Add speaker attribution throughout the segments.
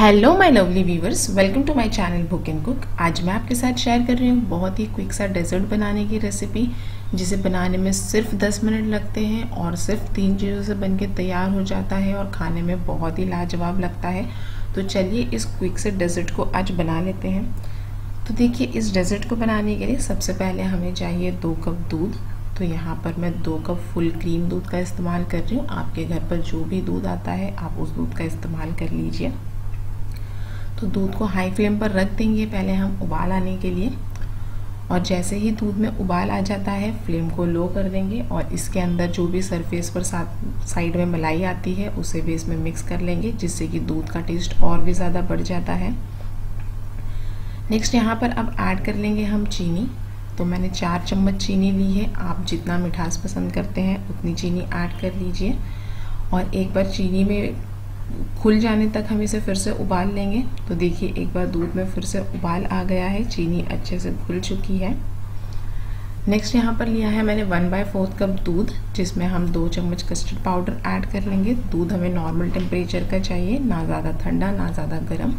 Speaker 1: Hello my lovely viewers, welcome to my channel book and cook. आज मैं आपके साथ शेयर कर रही हूँ बहुत ही क्विक सा डेजर्ट बनाने की रेसिपी, जिसे बनाने में सिर्फ 10 मिनट लगते हैं और सिर्फ 3 चीज़ों से बनके तैयार हो जाता है और खाने में बहुत ही लाजवाब लगता है। तो चलिए इस क्विक से डेजर्ट को आज बना लेते हैं। तो देखिए, इस डेजर्ट को बनाने के लिए सबसे पहले हमें चाहिए 2 कप दूध। तो यहाँ पर मैं 2 कप फुल क्रीम दूध का इस्तेमाल कर रही हूँ। आपके घर पर जो भी दूध आता है आप उस दूध का इस्तेमाल कर लीजिए। तो दूध को हाई फ्लेम पर रख देंगे पहले हम उबाल आने के लिए, और जैसे ही दूध में उबाल आ जाता है फ्लेम को लो कर देंगे और इसके अंदर जो भी सरफेस पर साइड में मलाई आती है उसे भी इसमें मिक्स कर लेंगे, जिससे कि दूध का टेस्ट और भी ज़्यादा बढ़ जाता है। नेक्स्ट यहाँ पर अब ऐड कर लेंगे हम चीनी। तो मैंने 4 चम्मच चीनी ली है। आप जितना मिठास पसंद करते हैं उतनी चीनी ऐड कर लीजिए और एक बार चीनी में खुल जाने तक हम इसे फिर से उबाल लेंगे। तो देखिए, एक बार दूध में फिर से उबाल आ गया है, चीनी अच्छे से घुल चुकी है। नेक्स्ट यहाँ पर लिया है मैंने 1/4 कप दूध, जिसमें हम 2 चम्मच कस्टर्ड पाउडर ऐड कर लेंगे। दूध हमें नॉर्मल टेम्परेचर का चाहिए, ना ज़्यादा ठंडा ना ज़्यादा गर्म।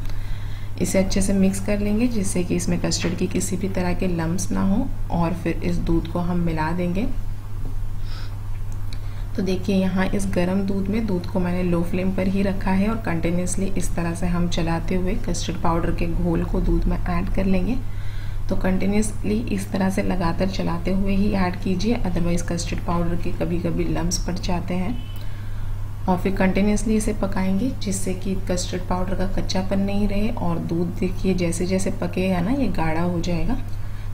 Speaker 1: इसे अच्छे से मिक्स कर लेंगे, जिससे कि इसमें कस्टर्ड की किसी भी तरह के लम्स ना हो, और फिर इस दूध को हम मिला देंगे। तो देखिए, यहाँ इस गर्म दूध में दूध को मैंने लो फ्लेम पर ही रखा है और कंटिन्यूसली इस तरह से हम चलाते हुए कस्टर्ड पाउडर के घोल को दूध में ऐड कर लेंगे। तो कंटिन्यूसली इस तरह से लगातार चलाते हुए ही ऐड कीजिए, अदरवाइज़ कस्टर्ड पाउडर के कभी कभी लम्स पड़ जाते हैं। और फिर कंटिन्यूसली इसे पकाएंगे, जिससे कि कस्टर्ड पाउडर का कच्चापन नहीं रहे। और दूध देखिए जैसे जैसे पकेगा ना, ये गाढ़ा हो जाएगा।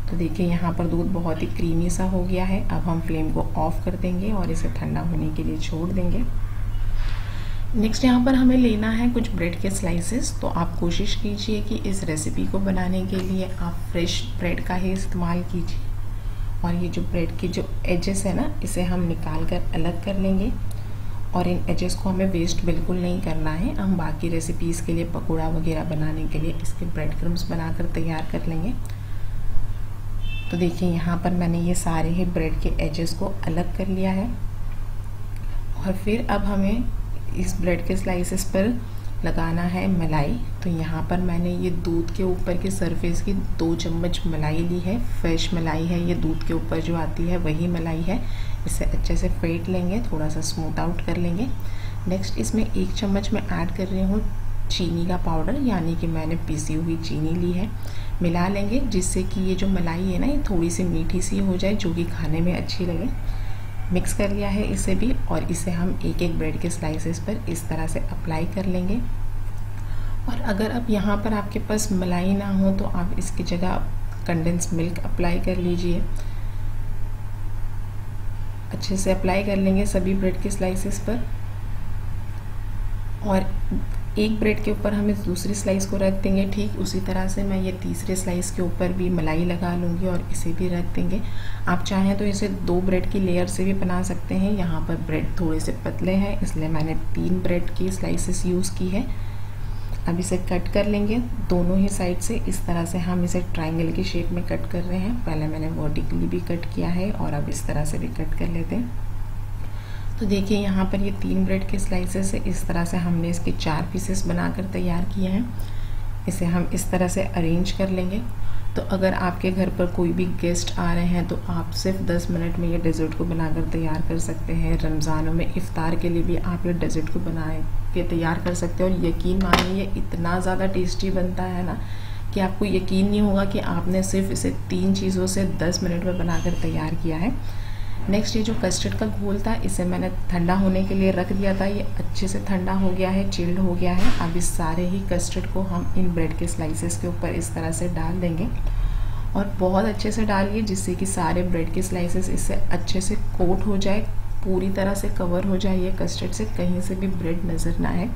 Speaker 1: तो देखिए, यहाँ पर दूध बहुत ही क्रीमी सा हो गया है। अब हम फ्लेम को ऑफ कर देंगे और इसे ठंडा होने के लिए छोड़ देंगे। नेक्स्ट यहाँ पर हमें लेना है कुछ ब्रेड के स्लाइसेस। तो आप कोशिश कीजिए कि इस रेसिपी को बनाने के लिए आप फ्रेश ब्रेड का ही इस्तेमाल कीजिए। और ये जो ब्रेड की जो एजेस है ना, इसे हम निकाल कर अलग कर लेंगे। और इन एजेस को हमें वेस्ट बिल्कुल नहीं करना है। हम बाकी रेसिपीज़ के लिए पकौड़ा वगैरह बनाने के लिए इसके ब्रेड क्रम्स बनाकर तैयार कर लेंगे। तो देखिए, यहाँ पर मैंने ये सारे ही ब्रेड के एजेस को अलग कर लिया है। और फिर अब हमें इस ब्रेड के स्लाइसेस पर लगाना है मलाई। तो यहाँ पर मैंने ये दूध के ऊपर के सरफेस की 2 चम्मच मलाई ली है। फ्रेश मलाई है, ये दूध के ऊपर जो आती है वही मलाई है। इसे अच्छे से फेंट लेंगे, थोड़ा सा स्मूथ आउट कर लेंगे। नेक्स्ट इसमें 1 चम्मच मैं ऐड कर रही हूँ चीनी का पाउडर, यानी कि मैंने पिसी हुई चीनी ली है। मिला लेंगे, जिससे कि ये जो मलाई है ना, ये थोड़ी सी मीठी सी हो जाए, जो कि खाने में अच्छी लगे। मिक्स कर लिया है इसे भी, और इसे हम एक एक ब्रेड के स्लाइसेस पर इस तरह से अप्लाई कर लेंगे। और अगर अब यहाँ पर आपके पास मलाई ना हो तो आप इसकी जगह कंडेंस मिल्क अप्लाई कर लीजिए। अच्छे से अप्लाई कर लेंगे सभी ब्रेड के स्लाइसेस पर। और एक ब्रेड के ऊपर हम इस दूसरी स्लाइस को रख देंगे। ठीक उसी तरह से मैं ये तीसरे स्लाइस के ऊपर भी मलाई लगा लूँगी और इसे भी रख देंगे। आप चाहें तो इसे 2 ब्रेड की लेयर से भी बना सकते हैं। यहाँ पर ब्रेड थोड़े से पतले हैं, इसलिए मैंने 3 ब्रेड की स्लाइसेस यूज़ की है। अब इसे कट कर लेंगे दोनों ही साइड से। इस तरह से हम इसे ट्रायंगल की शेप में कट कर रहे हैं। पहले मैंने वर्टिकली भी कट किया है और अब इस तरह से भी कट कर लेते हैं। तो देखिए, यहाँ पर ये 3 ब्रेड के स्लाइसेस है। इस तरह से हमने इसके 4 पीसेस बनाकर तैयार किए हैं। इसे हम इस तरह से अरेंज कर लेंगे। तो अगर आपके घर पर कोई भी गेस्ट आ रहे हैं तो आप सिर्फ 10 मिनट में ये डेजर्ट को बनाकर तैयार कर सकते हैं। रमज़ानों में इफ्तार के लिए भी आप ये डेजर्ट को बना के तैयार कर सकते हैं। और यकीन मानिए, ये इतना ज़्यादा टेस्टी बनता है ना कि आपको यकीन नहीं होगा कि आपने सिर्फ इसे 3 चीज़ों से 10 मिनट में बनाकर तैयार किया है। नेक्स्ट, ये जो कस्टर्ड का घोल था, इसे मैंने ठंडा होने के लिए रख दिया था। ये अच्छे से ठंडा हो गया है, चिल्ड हो गया है। अब इस सारे ही कस्टर्ड को हम इन ब्रेड के स्लाइसेस के ऊपर इस तरह से डाल देंगे और बहुत अच्छे से डालिए, जिससे कि सारे ब्रेड के स्लाइसेस इससे अच्छे से कोट हो जाए, पूरी तरह से कवर हो जाए ये कस्टर्ड से, कहीं से भी ब्रेड नज़र ना आए।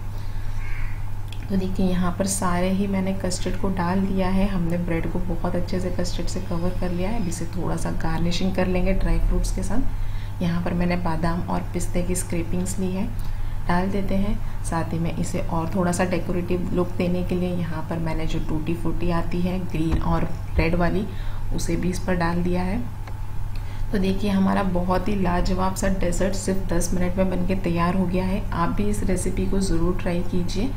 Speaker 1: तो देखिए, यहाँ पर सारे ही मैंने कस्टर्ड को डाल दिया है। हमने ब्रेड को बहुत अच्छे से कस्टर्ड से कवर कर लिया है। अब इसे थोड़ा सा गार्निशिंग कर लेंगे ड्राई फ्रूट्स के साथ। यहाँ पर मैंने बादाम और पिस्ते की स्क्रैपिंग्स ली है, डाल देते हैं। साथ ही में इसे और थोड़ा सा डेकोरेटिव लुक देने के लिए यहाँ पर मैंने जो टूटी फ्रूटी आती है ग्रीन और रेड वाली, उसे भी इस पर डाल दिया है। तो देखिए, हमारा बहुत ही लाजवाब सा डेजर्ट सिर्फ 10 मिनट में बनके तैयार हो गया है। आप भी इस रेसिपी को ज़रूर ट्राई कीजिए।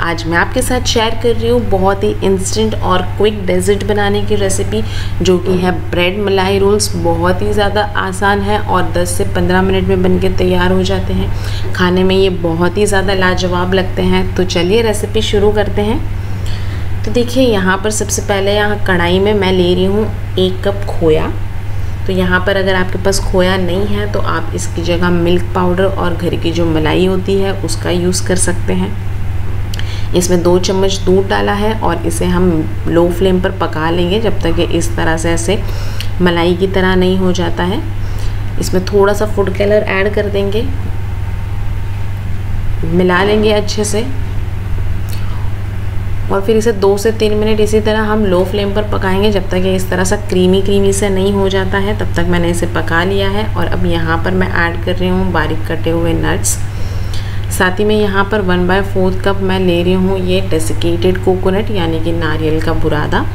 Speaker 2: आज मैं आपके साथ शेयर कर रही हूँ बहुत ही इंस्टेंट और क्विक डेजर्ट बनाने की रेसिपी, जो कि है ब्रेड मलाई रोल्स। बहुत ही ज़्यादा आसान है और 10 से 15 मिनट में बनके तैयार हो जाते हैं। खाने में ये बहुत ही ज़्यादा लाजवाब लगते हैं। तो चलिए रेसिपी शुरू करते हैं। तो देखिए, यहाँ पर सबसे पहले यहाँ कढ़ाई में मैं ले रही हूँ 1 कप खोया। तो यहाँ पर अगर आपके पास खोया नहीं है तो आप इसकी जगह मिल्क पाउडर और घर की जो मलाई होती है उसका यूज़ कर सकते हैं। इसमें 2 चम्मच दूध डाला है और इसे हम लो फ्लेम पर पका लेंगे जब तक ये इस तरह से ऐसे मलाई की तरह नहीं हो जाता है। इसमें थोड़ा सा फूड कलर ऐड कर देंगे, मिला लेंगे अच्छे से और फिर इसे 2 से 3 मिनट इसी तरह हम लो फ्लेम पर पकाएंगे जब तक ये इस तरह सा क्रीमी से नहीं हो जाता है। तब तक मैंने इसे पका लिया है। और अब यहाँ पर मैं ऐड कर रही हूँ बारीक कटे हुए नट्स। साथ ही में यहाँ पर 1/4 कप मैं ले रही हूँ ये डेसिकेटेड कोकोनट, यानी कि नारियल का बुरादा।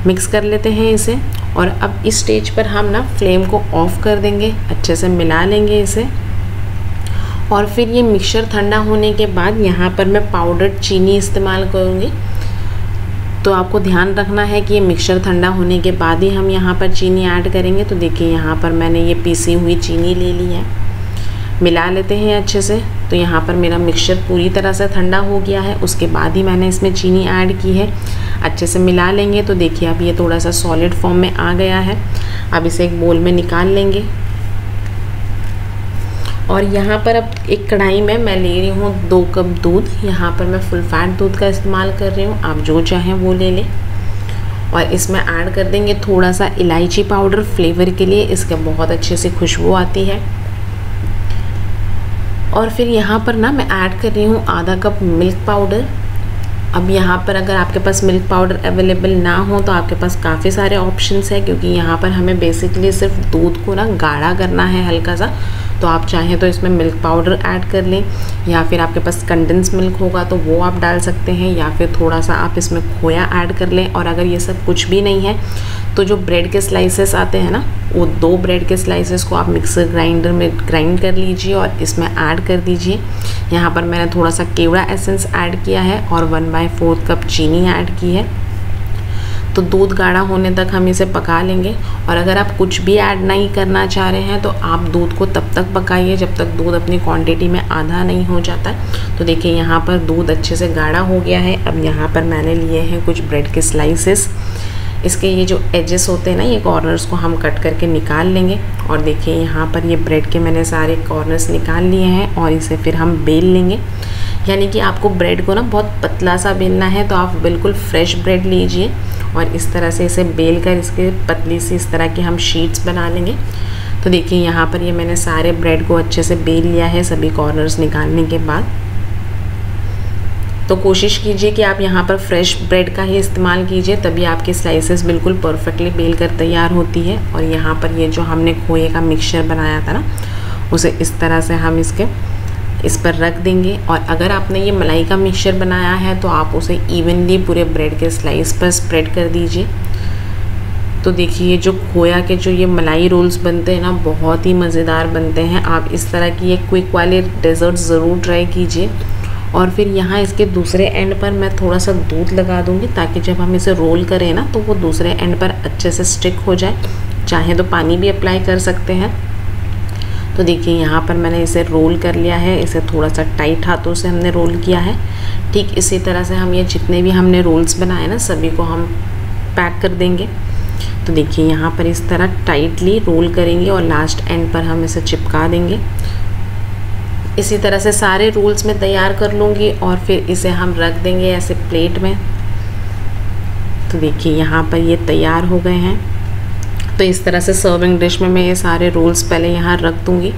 Speaker 2: मिक्स कर लेते हैं इसे और अब इस स्टेज पर हम ना फ्लेम को ऑफ कर देंगे, अच्छे से मिला लेंगे इसे। और फिर ये मिक्सचर ठंडा होने के बाद यहाँ पर मैं पाउडर्ड चीनी इस्तेमाल करूँगी। तो आपको ध्यान रखना है कि ये मिक्सचर ठंडा होने के बाद ही हम यहाँ पर चीनी ऐड करेंगे। तो देखिए, यहाँ पर मैंने ये पीसी हुई चीनी ले ली है। मिला लेते हैं अच्छे से। तो यहाँ पर मेरा मिक्सचर पूरी तरह से ठंडा हो गया है, उसके बाद ही मैंने इसमें चीनी ऐड की है। अच्छे से मिला लेंगे। तो देखिए, अब ये थोड़ा सा सॉलिड फॉर्म में आ गया है। अब इसे एक बोल में निकाल लेंगे। और यहाँ पर अब एक कढ़ाई में मैं ले रही हूँ 2 कप दूध। यहाँ पर मैं फुल फैट दूध का इस्तेमाल कर रही हूँ, आप जो चाहें वो ले लें। और इसमें ऐड कर देंगे थोड़ा सा इलायची पाउडर फ्लेवर के लिए, इसके बहुत अच्छे से खुशबू आती है। और फिर यहाँ पर ना मैं ऐड कर रही हूँ आधा कप मिल्क पाउडर। अब यहाँ पर अगर आपके पास मिल्क पाउडर अवेलेबल ना हो तो आपके पास काफ़ी सारे ऑप्शंस हैं, क्योंकि यहाँ पर हमें बेसिकली सिर्फ दूध को ना गाढ़ा करना है हल्का सा। तो आप चाहें तो इसमें मिल्क पाउडर ऐड कर लें, या फिर आपके पास कंडेंस मिल्क होगा तो वो आप डाल सकते हैं, या फिर थोड़ा सा आप इसमें खोया ऐड कर लें। और अगर ये सब कुछ भी नहीं है तो जो ब्रेड के स्लाइसेस आते हैं ना, वो 2 ब्रेड के स्लाइसेस को आप मिक्सर ग्राइंडर में ग्राइंड कर लीजिए और इसमें ऐड कर दीजिए। यहाँ पर मैंने थोड़ा सा केवड़ा एसेंस ऐड किया है और 1/4 कप चीनी ऐड की है। तो दूध गाढ़ा होने तक हम इसे पका लेंगे। और अगर आप कुछ भी ऐड नहीं करना चाह रहे हैं तो आप दूध को तब तक पकाइए जब तक दूध अपनी क्वांटिटी में आधा नहीं हो जाता है। तो देखिए, यहाँ पर दूध अच्छे से गाढ़ा हो गया है। अब यहाँ पर मैंने लिए हैं कुछ ब्रेड के स्लाइसेस। इसके ये जो एजेस होते हैं ना, ये कॉर्नर्स को हम कट करके निकाल लेंगे। और देखिए, यहाँ पर ये ब्रेड के मैंने सारे कॉर्नर्स निकाल लिए हैं और इसे फिर हम बेल लेंगे। यानी कि आपको ब्रेड को ना बहुत पतला सा बेलना है, तो आप बिल्कुल फ्रेश ब्रेड लीजिए और इस तरह से इसे बेल कर इसके पतली सी इस तरह की हम शीट्स बना लेंगे। तो देखिए, यहाँ पर ये मैंने सारे ब्रेड को अच्छे से बेल लिया है सभी कॉर्नर्स निकालने के बाद। तो कोशिश कीजिए कि आप यहाँ पर फ्रेश ब्रेड का ही इस्तेमाल कीजिए, तभी आपकी स्लाइसेस बिल्कुल परफेक्टली बेल कर तैयार होती है। और यहाँ पर ये जो हमने खोए का मिक्सचर बनाया था ना, उसे इस तरह से हम इस पर रख देंगे। और अगर आपने ये मलाई का मिक्सचर बनाया है तो आप उसे इवनली पूरे ब्रेड के स्लाइस पर स्प्रेड कर दीजिए। तो देखिए, जो खोया के जो ये मलाई रोल्स बनते हैं ना, बहुत ही मज़ेदार बनते हैं। आप इस तरह की ये क्विक वाले डेजर्ट ज़रूर ट्राई कीजिए। और फिर यहाँ इसके दूसरे एंड पर मैं थोड़ा सा दूध लगा दूँगी, ताकि जब हम इसे रोल करें ना तो वो दूसरे एंड पर अच्छे से स्टिक हो जाए। चाहे तो पानी भी अप्लाई कर सकते हैं। तो देखिए, यहाँ पर मैंने इसे रोल कर लिया है। इसे थोड़ा सा टाइट हाथों से हमने रोल किया है। ठीक इसी तरह से हम ये जितने भी हमने रोल्स बनाए ना, सभी को हम पैक कर देंगे। तो देखिए, यहाँ पर इस तरह टाइटली रोल करेंगे और लास्ट एंड पर हम इसे चिपका देंगे। इसी तरह से सारे रोल्स में तैयार कर लूँगी और फिर इसे हम रख देंगे ऐसे प्लेट में। तो देखिए, यहाँ पर ये तैयार हो गए हैं। तो इस तरह से सर्विंग डिश में मैं ये सारे रोल्स पहले यहाँ रख दूँगी।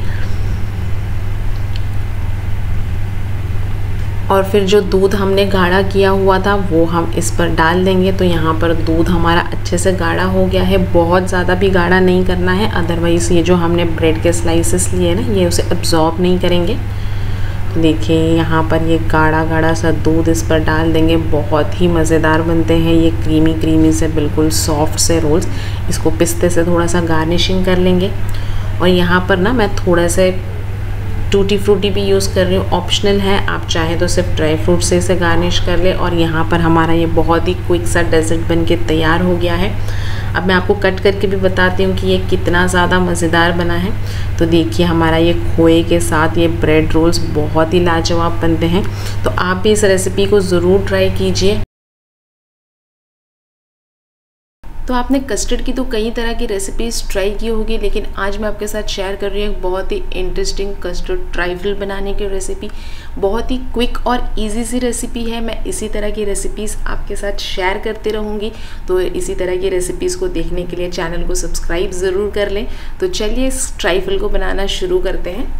Speaker 2: और फिर जो दूध हमने गाढ़ा किया हुआ था वो हम इस पर डाल देंगे। तो यहाँ पर दूध हमारा अच्छे से गाढ़ा हो गया है। बहुत ज़्यादा भी गाढ़ा नहीं करना है, अदरवाइज़ ये जो हमने ब्रेड के स्लाइसेस लिए ना, ये उसे अब्जॉर्ब नहीं करेंगे। तो देखिए, यहाँ पर ये गाढ़ा गाढ़ा सा दूध इस पर डाल देंगे। बहुत ही मज़ेदार बनते हैं ये क्रीमी से बिल्कुल सॉफ्ट से रोल्स। इसको पिस्ते से थोड़ा सा गार्निशिंग कर लेंगे। और यहाँ पर ना मैं थोड़ा से टूटी फ्रूटी भी यूज़ कर रही हूँ, ऑप्शनल है, आप चाहें तो सिर्फ ड्राई फ्रूट से इसे गार्निश कर ले। और यहाँ पर हमारा ये बहुत ही क्विक सा डेजर्ट बन के तैयार हो गया है। अब मैं आपको कट करके भी बताती हूँ कि ये कितना ज़्यादा मज़ेदार बना है। तो देखिए हमारा ये खोए के साथ ये ब्रेड रोल्स बहुत ही लाजवाब बनते हैं। तो आप भी इस रेसिपी को ज़रूर ट्राई कीजिए। तो आपने कस्टर्ड की तो कई तरह की रेसिपीज़ ट्राई की होगी, लेकिन आज मैं आपके साथ शेयर कर रही हूँ एक बहुत ही इंटरेस्टिंग कस्टर्ड ट्राइफल बनाने की रेसिपी। बहुत ही क्विक और इजी सी रेसिपी है। मैं इसी तरह की रेसिपीज़ आपके साथ शेयर करते रहूँगी। तो इसी तरह की रेसिपीज़ को देखने के लिए चैनल को सब्सक्राइब ज़रूर कर लें। तो चलिए इस ट्राइफल को बनाना शुरू करते हैं।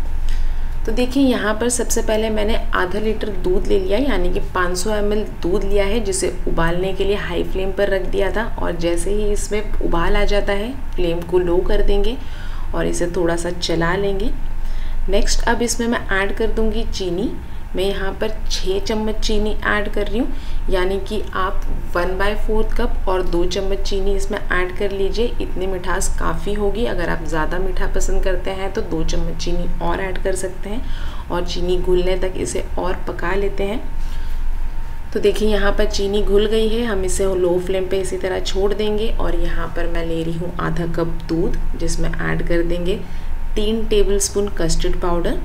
Speaker 2: तो देखिए यहाँ पर सबसे पहले मैंने आधा लीटर दूध ले लिया, यानी कि 500 ml दूध लिया है, जिसे उबालने के लिए हाई फ्लेम पर रख दिया था। और जैसे ही इसमें उबाल आ जाता है फ्लेम को लो कर देंगे और इसे थोड़ा सा चला लेंगे। नेक्स्ट अब इसमें मैं ऐड कर दूँगी चीनी। मैं यहाँ पर 6 चम्मच चीनी ऐड कर रही हूँ, यानी कि आप 1/4 कप और 2 चम्मच चीनी इसमें ऐड कर लीजिए। इतनी मिठास काफ़ी होगी। अगर आप ज़्यादा मीठा पसंद करते हैं तो 2 चम्मच चीनी और ऐड कर सकते हैं। और चीनी घुलने तक इसे और पका लेते हैं। तो देखिए यहाँ पर चीनी घुल गई है। हम इसे लो फ्लेम पे इसी तरह छोड़ देंगे। और यहाँ पर मैं ले रही हूँ आधा कप दूध, जिसमें ऐड कर देंगे 3 टेबलस्पून कस्टर्ड पाउडर।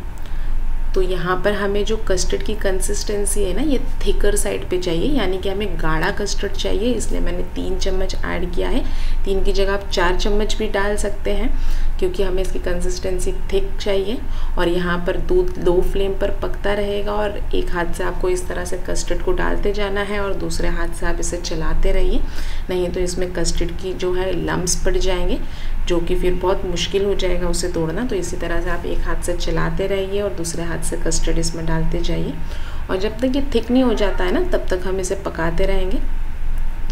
Speaker 2: तो यहाँ पर हमें जो कस्टर्ड की कंसिस्टेंसी है ना, ये थिकर साइड पे चाहिए, यानी कि हमें गाढ़ा कस्टर्ड चाहिए। इसलिए मैंने 3 चम्मच ऐड किया है। 3 की जगह आप 4 चम्मच भी डाल सकते हैं, क्योंकि हमें इसकी कंसिस्टेंसी थिक चाहिए। और यहाँ पर दूध लो फ्लेम पर पकता रहेगा और एक हाथ से आपको इस तरह से कस्टर्ड को डालते जाना है और दूसरे हाथ से आप इसे चलाते रहिए, नहीं तो इसमें कस्टर्ड की जो है लम्स पड़ जाएंगे, जो कि फिर बहुत मुश्किल हो जाएगा उसे तोड़ना। तो इसी तरह से आप एक हाथ से चलाते रहिए और दूसरे हाथ से कस्टर्ड इसमें डालते जाइए। और जब तक ये थिक नहीं हो जाता है ना, तब तक हम इसे पकाते रहेंगे।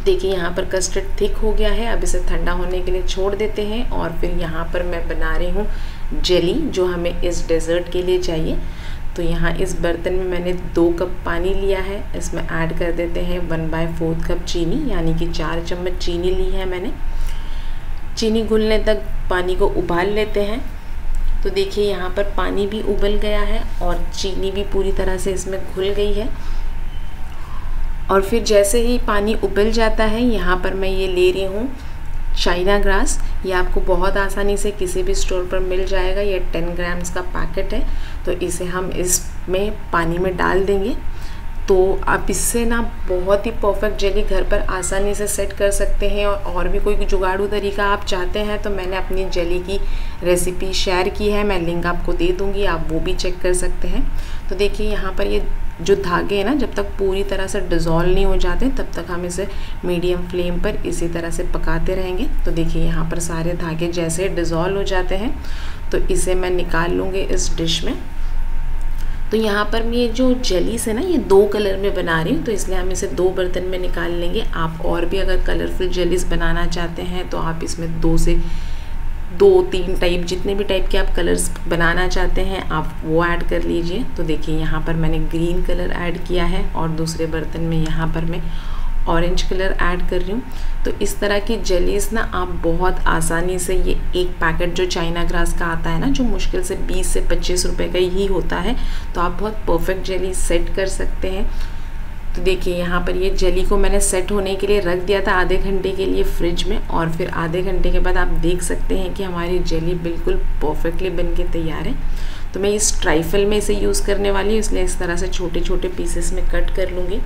Speaker 2: देखिए यहाँ पर कस्टर्ड थिक हो गया है। अब इसे ठंडा होने के लिए छोड़ देते हैं। और फिर यहाँ पर मैं बना रही हूँ जेली, जो हमें इस डेज़र्ट के लिए चाहिए। तो यहाँ इस बर्तन में मैंने 2 कप पानी लिया है। इसमें ऐड कर देते हैं 1/4 कप चीनी, यानी कि 4 चम्मच चीनी ली है मैंने। चीनी घुलने तक पानी को उबाल लेते हैं। तो देखिए यहाँ पर पानी भी उबल गया है और चीनी भी पूरी तरह से इसमें घुल गई है। और फिर जैसे ही पानी उबल जाता है, यहाँ पर मैं ये ले रही हूँ चाइना ग्रास। ये आपको बहुत आसानी से किसी भी स्टोर पर मिल जाएगा। ये 10 ग्राम्स का पैकेट है। तो इसे हम इसमें पानी में डाल देंगे। तो आप इससे ना बहुत ही परफेक्ट जेली घर पर आसानी से सेट कर सकते हैं। और भी कोई जुगाड़ू तरीका आप चाहते हैं तो मैंने अपनी जेली की रेसिपी शेयर की है, मैं लिंक आपको दे दूँगी, आप वो भी चेक कर सकते हैं। तो देखिए यहाँ पर ये जो धागे हैं ना, जब तक पूरी तरह से डिज़ोल्व नहीं हो जाते तब तक हम इसे मीडियम फ्लेम पर इसी तरह से पकाते रहेंगे। तो देखिए यहाँ पर सारे धागे जैसे डिज़ोल्व हो जाते हैं, तो इसे मैं निकाल लूँगी इस डिश में। तो यहाँ पर मैं ये जो जेलीस है ना, ये 2 कलर में बना रही हूँ, तो इसलिए हम इसे 2 बर्तन में निकाल लेंगे। आप और भी अगर कलरफुल जेलीस बनाना चाहते हैं तो आप इसमें 2 से 2-3 टाइप, जितने भी टाइप के आप कलर्स बनाना चाहते हैं आप वो ऐड कर लीजिए। तो देखिए यहाँ पर मैंने ग्रीन कलर ऐड किया है और दूसरे बर्तन में यहाँ पर मैं ऑरेंज कलर ऐड कर रही हूँ। तो इस तरह की जेलीस ना आप बहुत आसानी से, ये एक पैकेट जो चाइना ग्रास का आता है ना, जो मुश्किल से 20 से 25 रुपए का ही होता है, तो आप बहुत परफेक्ट जेली सेट कर सकते हैं। तो देखिए यहाँ पर ये जेली को मैंने सेट होने के लिए रख दिया था आधे घंटे के लिए फ्रिज में। और फिर आधे घंटे के बाद आप देख सकते हैं कि हमारी जेली बिल्कुल परफेक्टली बन के तैयार है। तो मैं इस ट्राइफल में इसे यूज़ करने वाली हूँ, इसलिए इस तरह से छोटे छोटे पीसेस में कट कर लूँगी।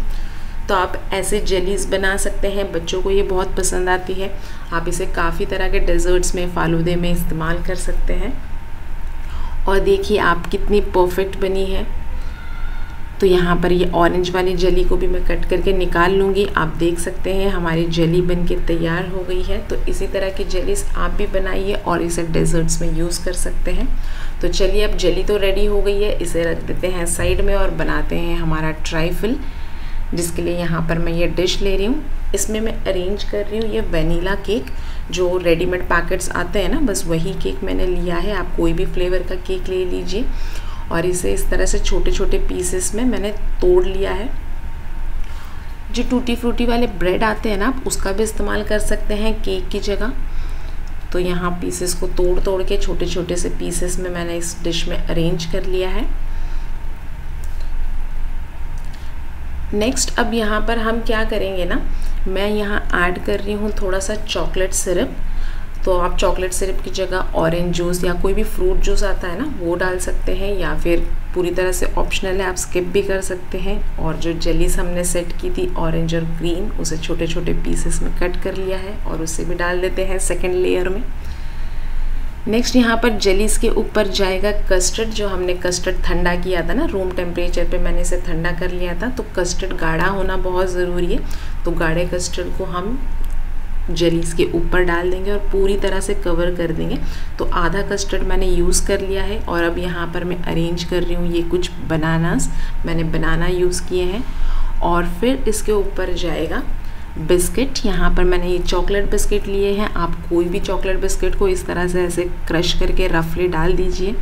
Speaker 2: तो आप ऐसे जेलीज़ बना सकते हैं, बच्चों को ये बहुत पसंद आती है। आप इसे काफ़ी तरह के डेजर्ट्स में, फालूदे में इस्तेमाल कर सकते हैं। और देखिए आप कितनी परफेक्ट बनी है। तो यहाँ पर ये ऑरेंज वाली जेली को भी मैं कट करके निकाल लूँगी। आप देख सकते हैं हमारी जेली बन के तैयार हो गई है। तो इसी तरह की जेलीस आप भी बनाइए और इसे डेजर्ट्स में यूज़ कर सकते हैं। तो चलिए अब जेली तो रेडी हो गई है, इसे रख देते हैं साइड में और बनाते हैं हमारा ट्राइफल, जिसके लिए यहाँ पर मैं ये डिश ले रही हूँ। इसमें मैं अरेंज कर रही हूँ ये वनीला केक, जो रेडीमेड पैकेट्स आते हैं ना, बस वही केक मैंने लिया है। आप कोई भी फ्लेवर का केक ले लीजिए और इसे इस तरह से छोटे छोटे पीसेस में मैंने तोड़ लिया है। जो टूटी फ्रूटी वाले ब्रेड आते हैं ना, आप उसका भी इस्तेमाल कर सकते हैं केक की जगह। तो यहाँ पीसेस को तोड़ तोड़ के छोटे छोटे से पीसेस में मैंने इस डिश में अरेंज कर लिया है। नेक्स्ट अब यहाँ पर हम क्या करेंगे ना, मैं यहाँ ऐड कर रही हूँ थोड़ा सा चॉकलेट सिरप। तो आप चॉकलेट सिरप की जगह ऑरेंज जूस या कोई भी फ्रूट जूस आता है ना वो डाल सकते हैं, या फिर पूरी तरह से ऑप्शनल है, आप स्किप भी कर सकते हैं। और जो जेलीस हमने सेट की थी ऑरेंज और ग्रीन, उसे छोटे छोटे पीसेस में कट कर लिया है और उसे भी डाल देते हैं सेकेंड लेयर में। नेक्स्ट यहाँ पर जेलीस के ऊपर जाएगा कस्टर्ड। जो हमने कस्टर्ड ठंडा किया था ना, रूम टेम्परेचर पे मैंने इसे ठंडा कर लिया था। तो कस्टर्ड गाढ़ा होना बहुत ज़रूरी है, तो गाढ़े कस्टर्ड को हम जेलीस के ऊपर डाल देंगे और पूरी तरह से कवर कर देंगे। तो आधा कस्टर्ड मैंने यूज़ कर लिया है और अब यहाँ पर मैं अरेंज कर रही हूँ ये कुछ बनानास, मैंने बनाना यूज़ किए हैं। और फिर इसके ऊपर जाएगा बिस्किट। यहाँ पर मैंने ये चॉकलेट बिस्किट लिए हैं, आप कोई भी चॉकलेट बिस्किट को इस तरह से ऐसे क्रश करके रफली डाल दीजिए।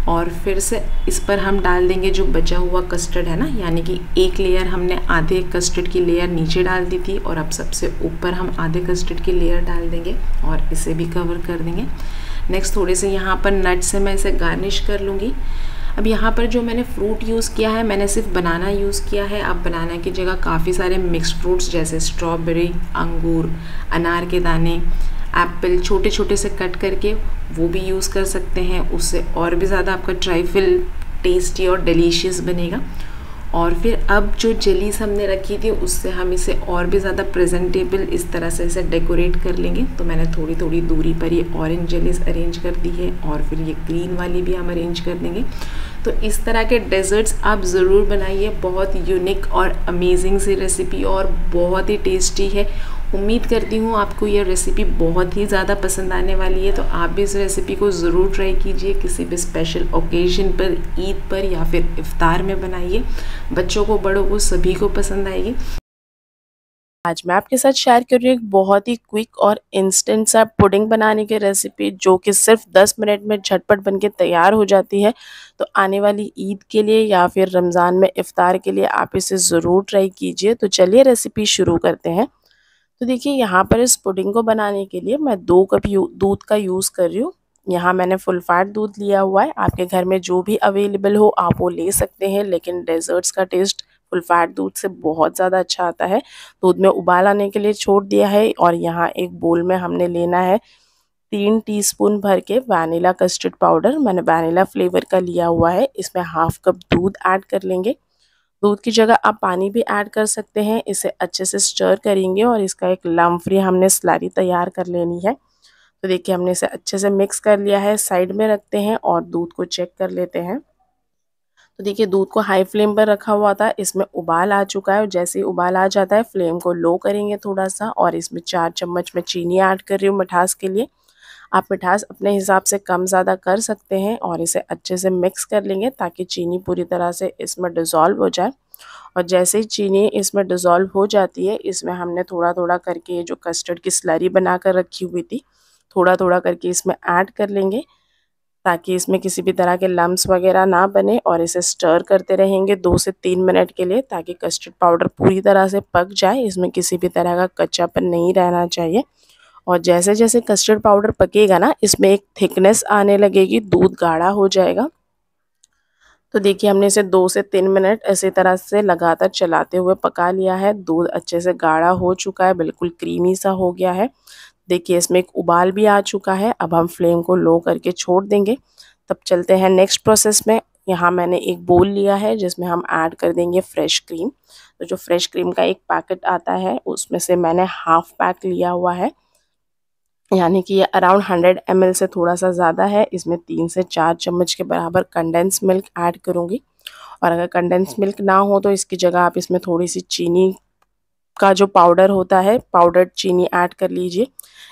Speaker 2: और फिर से इस पर हम डाल देंगे जो बचा हुआ कस्टर्ड है ना, यानी कि एक लेयर हमने आधे कस्टर्ड की लेयर नीचे डाल दी थी और अब सबसे ऊपर हम आधे कस्टर्ड की लेयर डाल देंगे और इसे भी कवर कर देंगे। नेक्स्ट थोड़े से यहाँ पर नट से मैं इसे गार्निश कर लूँगी। अब यहाँ पर जो मैंने फ्रूट यूज़ किया है, मैंने सिर्फ बनाना यूज़ किया है। आप बनाना की जगह काफ़ी सारे मिक्स्ड फ्रूट्स जैसे स्ट्रॉबेरी, अंगूर, अनार के दाने, एप्पल छोटे छोटे से कट करके वो भी यूज़ कर सकते हैं, उससे और भी ज़्यादा आपका ट्राइफल टेस्टी और डिलीशियस बनेगा। और फिर अब जो जेलीस हमने रखी थी उससे हम इसे और भी ज़्यादा प्रेजेंटेबल इस तरह से इसे डेकोरेट कर लेंगे। तो मैंने थोड़ी थोड़ी दूरी पर ये ऑरेंज जेलीस अरेंज कर दी है और फिर ये ग्रीन वाली भी हम अरेंज कर देंगे। तो इस तरह के डेजर्ट्स आप ज़रूर बनाइए, बहुत यूनिक और अमेजिंग सी रेसिपी और बहुत ही टेस्टी है। उम्मीद करती हूँ आपको ये रेसिपी बहुत ही ज़्यादा पसंद आने वाली है। तो आप भी इस रेसिपी को ज़रूर ट्राई कीजिए, किसी भी स्पेशल ओकेजन पर, ईद पर या फिर इफ्तार में बनाइए। बच्चों को, बड़ों को, सभी को पसंद आएगी।
Speaker 1: आज मैं आपके साथ शेयर कर रही हूँ एक बहुत ही क्विक और इंस्टेंट सा पुडिंग बनाने की रेसिपी, जो कि सिर्फ 10 मिनट में झटपट बनके तैयार हो जाती है। तो आने वाली ईद के लिए या फिर रमज़ान में इफ्तार के लिए आप इसे ज़रूर ट्राई कीजिए। तो चलिए रेसिपी शुरू करते हैं। तो देखिए यहाँ पर इस पुडिंग को बनाने के लिए मैं 2 कप दूध का यूज़ कर रही हूँ। यहाँ मैंने फुल फैट दूध लिया हुआ है, आपके घर में जो भी अवेलेबल हो आप वो ले सकते हैं, लेकिन डेजर्ट्स का टेस्ट फुल फैट दूध से बहुत ज़्यादा अच्छा आता है। दूध में उबाल आने के लिए छोड़ दिया है और यहाँ एक बोल में हमने लेना है 3 टीस्पून भर के वैनिला कस्टर्ड पाउडर। मैंने वैनिला फ्लेवर का लिया हुआ है। इसमें हाफ कप दूध ऐड कर लेंगे। दूध की जगह आप पानी भी ऐड कर सकते हैं। इसे अच्छे से स्टर करेंगे और इसका एक लम्प फ्री हमने स्लरी तैयार कर लेनी है। तो देखिए हमने इसे अच्छे से मिक्स कर लिया है, साइड में रखते हैं और दूध को चेक कर लेते हैं। तो देखिए दूध को हाई फ्लेम पर रखा हुआ था, इसमें उबाल आ चुका है और जैसे ही उबाल आ जाता है फ्लेम को लो करेंगे थोड़ा सा और इसमें 4 चम्मच में चीनी ऐड कर रही हूँ मिठास के लिए। आप मिठास अपने हिसाब से कम ज़्यादा कर सकते हैं और इसे अच्छे से मिक्स कर लेंगे ताकि चीनी पूरी तरह से इसमें डिज़ोल्व हो जाए। और जैसे ही चीनी इसमें डिज़ोल्व हो जाती है, इसमें हमने थोड़ा थोड़ा करके जो कस्टर्ड की स्लरी बना कर रखी हुई थी, थोड़ा थोड़ा करके इसमें ऐड कर लेंगे ताकि इसमें किसी भी तरह के लम्स वगैरह ना बने। और इसे स्टर करते रहेंगे 2 से 3 मिनट के लिए ताकि कस्टर्ड पाउडर पूरी तरह से पक जाए, इसमें किसी भी तरह का कच्चापन नहीं रहना चाहिए। और जैसे जैसे कस्टर्ड पाउडर पकेगा ना, इसमें एक थिकनेस आने लगेगी, दूध गाढ़ा हो जाएगा। तो देखिए हमने इसे 2 से 3 मिनट इसी तरह से लगातार चलाते हुए पका लिया है। दूध अच्छे से गाढ़ा हो चुका है, बिल्कुल क्रीमी सा हो गया है। देखिए इसमें एक उबाल भी आ चुका है। अब हम फ्लेम को लो करके छोड़ देंगे। तब चलते हैं नेक्स्ट प्रोसेस में। यहाँ मैंने एक बोल लिया है जिसमें हम ऐड कर देंगे फ्रेश क्रीम। तो जो फ्रेश क्रीम का एक पैकेट आता है उसमें से मैंने हाफ पैक लिया हुआ है, यानी कि ये अराउंड 100 ml से थोड़ा सा ज़्यादा है। इसमें 3 से 4 चम्मच के बराबर कंडेंस मिल्क ऐड करूँगी। और अगर कंडेंस मिल्क ना हो तो इसकी जगह आप इसमें थोड़ी सी चीनी का जो पाउडर होता है, पाउडर्ड चीनी ऐड कर लीजिए।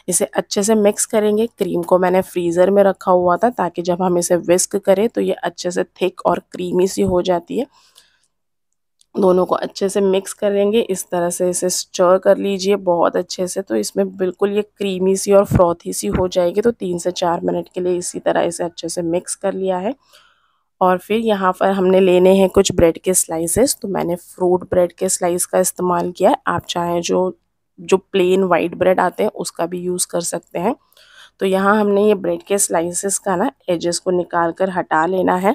Speaker 1: इसे अच्छे से मिक्स करेंगे। क्रीम को मैंने फ्रीज़र में रखा हुआ था ताकि जब हम इसे विस्क करें तो ये अच्छे से थिक और क्रीमी सी हो जाती है। दोनों को अच्छे से मिक्स करेंगे, इस तरह से इसे स्टर कर लीजिए बहुत अच्छे से। तो इसमें बिल्कुल ये क्रीमी सी और फ्रॉथी सी हो जाएगी। तो 3 से 4 मिनट के लिए इसी तरह इसे अच्छे से मिक्स कर लिया है। और फिर यहाँ पर हमने लेने हैं कुछ ब्रेड के स्लाइसेस। तो मैंने फ्रूट ब्रेड के स्लाइस का इस्तेमाल किया है। आप चाहें जो प्लेन वाइट ब्रेड आते हैं उसका भी यूज़ कर सकते हैं।
Speaker 2: तो यहाँ हमने ये ब्रेड के स्लाइसेस का ना एजेस को निकाल कर हटा लेना है।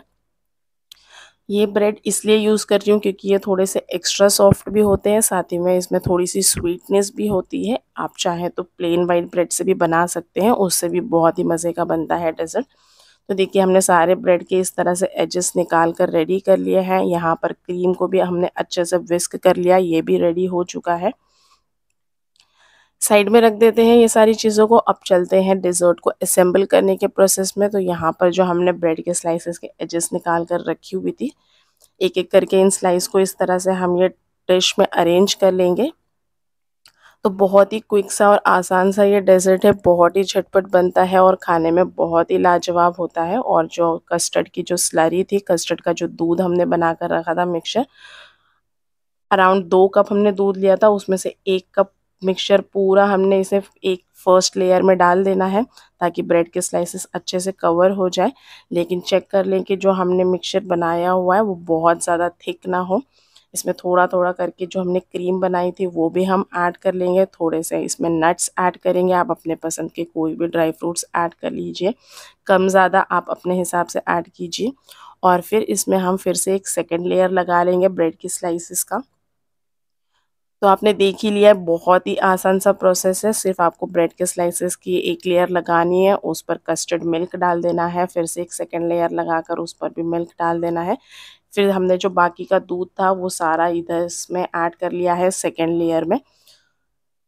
Speaker 2: ये ब्रेड इसलिए यूज़ कर रही हूँ क्योंकि ये थोड़े से एक्स्ट्रा सॉफ्ट भी होते हैं, साथ ही में इसमें थोड़ी सी स्वीटनेस भी होती है। आप चाहें तो प्लेन वाइट ब्रेड से भी बना सकते हैं, उससे भी बहुत ही मज़े का बनता है डेजर्ट। तो देखिए हमने सारे ब्रेड के इस तरह से एजेस निकाल कर रेडी कर लिए हैं। यहाँ पर क्रीम को भी हमने अच्छे से विस्क कर लिया, ये भी रेडी हो चुका है। साइड में रख देते हैं ये सारी चीज़ों को। अब चलते हैं डेजर्ट को असेंबल करने के प्रोसेस में। तो यहाँ पर जो हमने ब्रेड के स्लाइसेस के एजेस निकाल कर रखी हुई थी, एक एक करके इन स्लाइस को इस तरह से हम ये डिश में अरेंज कर लेंगे। तो बहुत ही क्विक सा और आसान सा ये डेजर्ट है, बहुत ही झटपट बनता है और खाने में बहुत ही लाजवाब होता है। और जो कस्टर्ड की जो स्लरी थी, कस्टर्ड का जो दूध हमने बना कर रखा था मिक्सचर, अराउंड 2 कप हमने दूध लिया था, उसमें से 1 कप मिक्सचर पूरा हमने इसे एक फर्स्ट लेयर में डाल देना है ताकि ब्रेड के स्लाइसेस अच्छे से कवर हो जाए। लेकिन चेक कर लें कि जो हमने मिक्सचर बनाया हुआ है वो बहुत ज़्यादा थिक ना हो। इसमें थोड़ा थोड़ा करके जो हमने क्रीम बनाई थी वो भी हम ऐड कर लेंगे। थोड़े से इसमें नट्स ऐड करेंगे, आप अपने पसंद के कोई भी ड्राई फ्रूट्स ऐड कर लीजिए, कम ज़्यादा आप अपने हिसाब से ऐड कीजिए। और फिर इसमें हम फिर से एक सेकेंड लेयर लगा लेंगे ब्रेड की स्लाइसेस का। तो आपने देख ही लिया है, बहुत ही आसान सा प्रोसेस है। सिर्फ आपको ब्रेड के स्लाइसेस की एक लेयर लगानी है, उस पर कस्टर्ड मिल्क डाल देना है, फिर से एक सेकेंड लेयर लगाकर उस पर भी मिल्क डाल देना है। फिर हमने जो बाकी का दूध था वो सारा इधर इसमें ऐड कर लिया है सेकेंड लेयर में।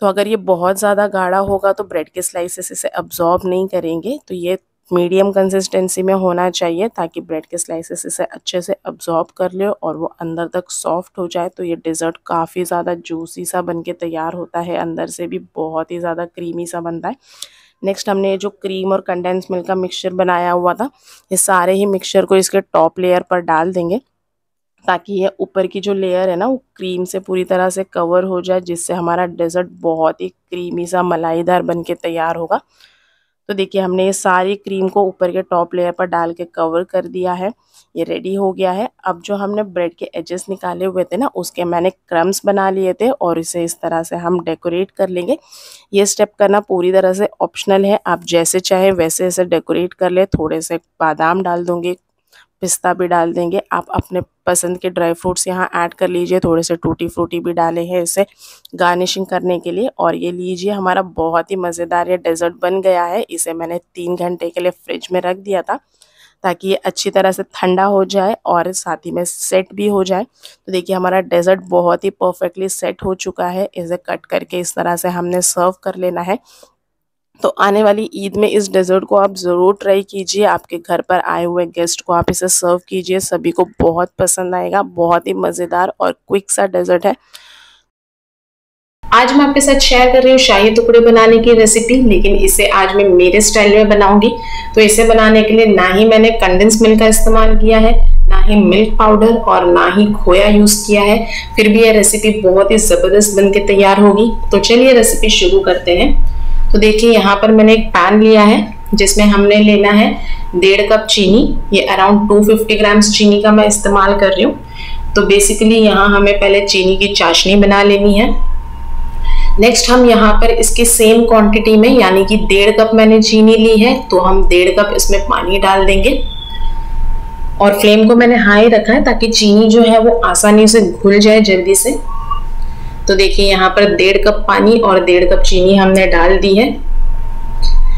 Speaker 2: तो अगर ये बहुत ज़्यादा गाढ़ा होगा तो ब्रेड के स्लाइसेस इसे अब्जॉर्ब नहीं करेंगे। तो ये मीडियम कंसिस्टेंसी में होना चाहिए ताकि ब्रेड के स्लाइसेस इसे अच्छे से अब्जॉर्ब कर ले और वो अंदर तक सॉफ्ट हो जाए। तो ये डेज़र्ट काफ़ी ज़्यादा जूसी सा बन के तैयार होता है, अंदर से भी बहुत ही ज़्यादा क्रीमी सा बनता है। नेक्स्ट हमने ये जो क्रीम और कंडेंस मिल्क का मिक्सचर बनाया हुआ था, ये सारे ही मिक्सचर को इसके टॉप लेयर पर डाल देंगे ताकि ये ऊपर की जो लेयर है ना वो क्रीम से पूरी तरह से कवर हो जाए, जिससे हमारा डेज़र्ट बहुत ही क्रीमी सा मलाईदार बन के तैयार होगा। तो देखिए हमने ये सारी क्रीम को ऊपर के टॉप लेयर पर डाल के कवर कर दिया है, ये रेडी हो गया है। अब जो हमने ब्रेड के एजेस निकाले हुए थे ना, उसके मैंने क्रम्स बना लिए थे और इसे इस तरह से हम डेकोरेट कर लेंगे। ये स्टेप करना पूरी तरह से ऑप्शनल है, आप जैसे चाहे वैसे इसे डेकोरेट कर ले। थोड़े से बादाम डाल दूँगी, पिस्ता भी डाल देंगे, आप अपने पसंद के ड्राई फ्रूट्स यहाँ ऐड कर लीजिए। थोड़े से टूटी फ्रूटी भी डाले हैं इसे गार्निशिंग करने के लिए। और ये लीजिए हमारा बहुत ही मज़ेदार ये डेज़र्ट बन गया है। इसे मैंने 3 घंटे के लिए फ्रिज में रख दिया था ताकि ये अच्छी तरह से ठंडा हो जाए और साथ ही में सेट भी हो जाए। तो देखिए हमारा डेज़र्ट बहुत ही परफेक्टली सेट हो चुका है। इसे कट करके इस तरह से हमने सर्व कर लेना है। तो आने वाली ईद में इस डेज़र्ट को आप ज़रूर ट्राई कीजिए, आपके घर पर आए हुए गेस्ट को आप इसे सर्व कीजिए, सभी को बहुत पसंद आएगा। बहुत ही मज़ेदार और क्विक सा डेज़र्ट है।
Speaker 1: आज मैं आपके साथ शेयर कर रही हूँ शाही टुकड़े बनाने की रेसिपी, लेकिन इसे आज मैं मेरे स्टाइल में बनाऊंगी। तो इसे बनाने के लिए ना ही मैंने कंडेंस मिल्क का इस्तेमाल किया है, ना ही मिल्क पाउडर और ना ही खोया यूज किया है, फिर भी यह रेसिपी बहुत ही ज़बरदस्त बन के तैयार होगी। तो चलिए रेसिपी शुरू करते हैं। तो देखिए यहाँ पर मैंने एक पैन लिया है जिसमें हमने लेना है 1.5 कप चीनी। ये अराउंड 250 ग्राम्स चीनी का मैं इस्तेमाल कर रही हूँ। तो बेसिकली यहाँ हमें पहले चीनी की चाशनी बना लेनी है। नेक्स्ट हम यहाँ पर इसकी सेम क्वांटिटी में, यानी कि 1.5 कप मैंने चीनी ली है, तो हम 1.5 कप इसमें पानी डाल देंगे। और फ्लेम को मैंने हाई रखा है ताकि चीनी जो है वो आसानी से घुल जाए जल्दी से। तो देखिए यहाँ पर 1.5 कप पानी और 1.5 कप चीनी हमने डाल दी है।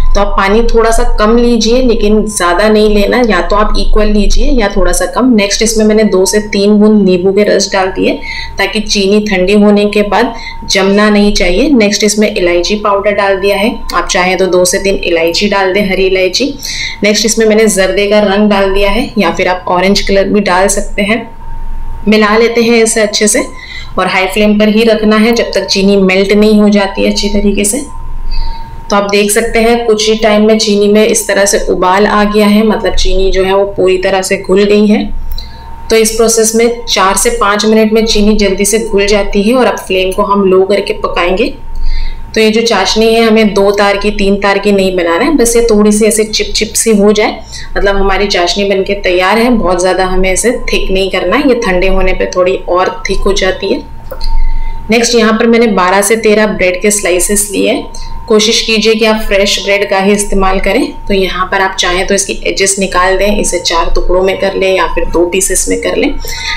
Speaker 1: तो आप पानी थोड़ा सा कम लीजिए, लेकिन ज़्यादा नहीं लेना, या तो आप इक्वल लीजिए या थोड़ा सा कम। नेक्स्ट इसमें मैंने 2 से 3 बूंद नींबू के रस डाल दिए ताकि चीनी ठंडी होने के बाद जमना नहीं चाहिए। नेक्स्ट इसमें इलायची पाउडर डाल दिया है, आप चाहें तो 2 से 3 इलायची डाल दें, हरी इलायची। नेक्स्ट इसमें मैंने जर्दे का रंग डाल दिया है, या फिर आप ऑरेंज कलर भी डाल सकते हैं। मिला लेते हैं इसे अच्छे से और हाई फ्लेम पर ही रखना है जब तक चीनी मेल्ट नहीं हो जाती है अच्छी तरीके से। तो आप देख सकते हैं कुछ ही टाइम में चीनी में इस तरह से उबाल आ गया है, मतलब चीनी जो है वो पूरी तरह से घुल गई है। तो इस प्रोसेस में 4 से 5 मिनट में चीनी जल्दी से घुल जाती है। और अब फ्लेम को हम लो करके पकाएंगे। तो ये जो चाशनी है हमें 2 तार की 3 तार की नहीं बनाना है, बस ये थोड़ी सी ऐसे चिप चिप सी हो जाए, मतलब हमारी चाशनी बनके तैयार है। बहुत ज़्यादा हमें इसे थिक नहीं करना है, ये ठंडे होने पे थोड़ी और थिक हो जाती है। नेक्स्ट यहाँ पर मैंने 12 से 13 ब्रेड के स्लाइसेस लिए। कोशिश कीजिए कि आप फ्रेश ब्रेड का ही इस्तेमाल करें। तो यहाँ पर आप चाहें तो इसकी एजेस निकाल दें, इसे 4 टुकड़ों में कर लें या फिर 2 पीसेस में कर लें,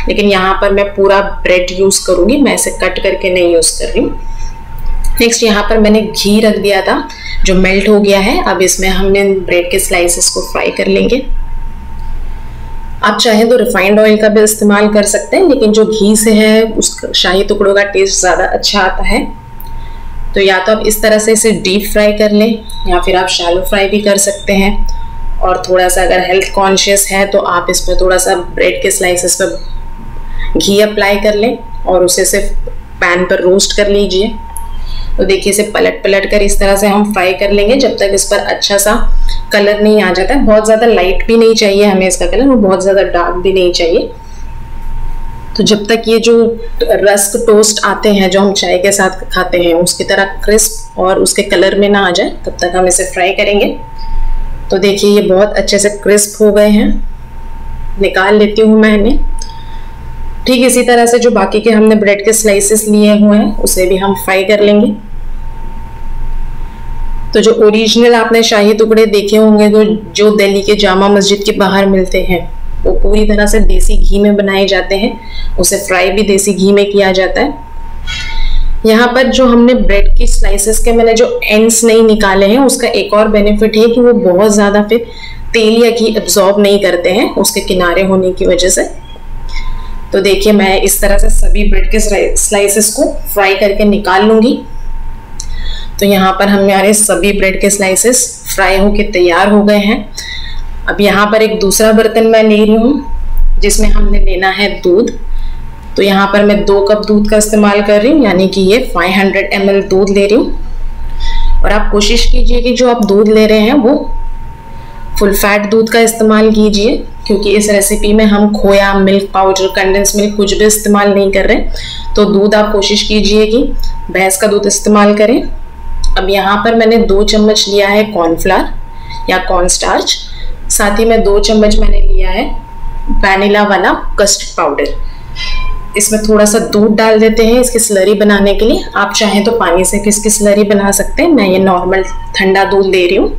Speaker 1: लेकिन यहाँ पर मैं पूरा ब्रेड यूज़ करूँगी, मैं इसे कट करके नहीं यूज़ कर रही हूँ। नेक्स्ट यहाँ पर मैंने घी रख दिया था जो मेल्ट हो गया है। अब इसमें हमने ब्रेड के स्लाइसेस को फ्राई कर लेंगे। आप चाहें तो रिफाइंड ऑयल का भी इस्तेमाल कर सकते हैं, लेकिन जो घी से है उसका शाही टुकड़ों का टेस्ट ज़्यादा अच्छा आता है। तो या तो आप इस तरह से इसे डीप फ्राई कर लें या फिर आप शैलो फ्राई भी कर सकते हैं। और थोड़ा सा अगर हेल्थ कॉन्शियस है तो आप इस पर थोड़ा सा ब्रेड के स्लाइसेस पर घी अप्लाई कर लें और उसे सिर्फ पैन पर रोस्ट कर लीजिए। तो देखिए इसे पलट पलट कर इस तरह से हम फ्राई कर लेंगे जब तक इस पर अच्छा सा कलर नहीं आ जाता है। बहुत ज़्यादा लाइट भी नहीं चाहिए हमें इसका कलर, और बहुत ज़्यादा डार्क भी नहीं चाहिए। तो जब तक ये जो रस्क टोस्ट आते हैं जो हम चाय के साथ खाते हैं उसकी तरह क्रिस्प और उसके कलर में ना आ जाए, तब तक हम इसे फ्राई करेंगे। तो देखिए ये बहुत अच्छे से क्रिस्प हो गए हैं, निकाल लेती हूँ मैं इन्हें। ठीक इसी तरह से जो बाकी के हमने ब्रेड के स्लाइसेस लिए हुए हैं उसे भी हम फ्राई कर लेंगे। तो जो ओरिजिनल आपने शाही टुकड़े देखे होंगे जो दिल्ली के जामा मस्जिद के बाहर मिलते हैं, वो पूरी तरह से देसी घी में बनाए जाते हैं, उसे फ्राई भी देसी घी में किया जाता है। यहाँ पर जो हमने ब्रेड की स्लाइसेस के मैंने जो एंड्स नहीं निकाले हैं उसका एक और बेनिफिट है कि वो बहुत ज़्यादा फिर तेल या घी एब्जॉर्ब नहीं करते हैं उसके किनारे होने की वजह से। तो देखिए मैं इस तरह से सभी ब्रेड के स्लाइसेस को फ्राई करके निकाल लूँगी। तो यहाँ पर हमारे सभी ब्रेड के स्लाइसेस फ्राई होके तैयार हो गए हैं। अब यहाँ पर एक दूसरा बर्तन मैं ले रही हूँ जिसमें हमने लेना है दूध। तो यहाँ पर मैं 2 कप दूध का इस्तेमाल कर रही हूँ, यानी कि ये 500 ml दूध ले रही हूँ। और आप कोशिश कीजिए कि जो आप दूध ले रहे हैं वो फुल फैट दूध का इस्तेमाल कीजिए, क्योंकि इस रेसिपी में हम खोया, मिल्क पाउडर, कंडेंस मिल्क कुछ भी इस्तेमाल नहीं कर रहे। तो दूध आप कोशिश कीजिए कि भैंस का दूध इस्तेमाल करें। अब यहाँ पर मैंने 2 चम्मच लिया है कॉर्नफ्लावर या कॉर्नस्टार्च, साथ ही में 2 चम्मच मैंने लिया है वैनिला वाला कस्टर्ड पाउडर। इसमें थोड़ा सा दूध डाल देते हैं इसकी स्लरी बनाने के लिए। आप चाहें तो पानी से इसकी स्लरी बना सकते हैं, मैं ये नॉर्मल ठंडा दूध ले रही हूँ।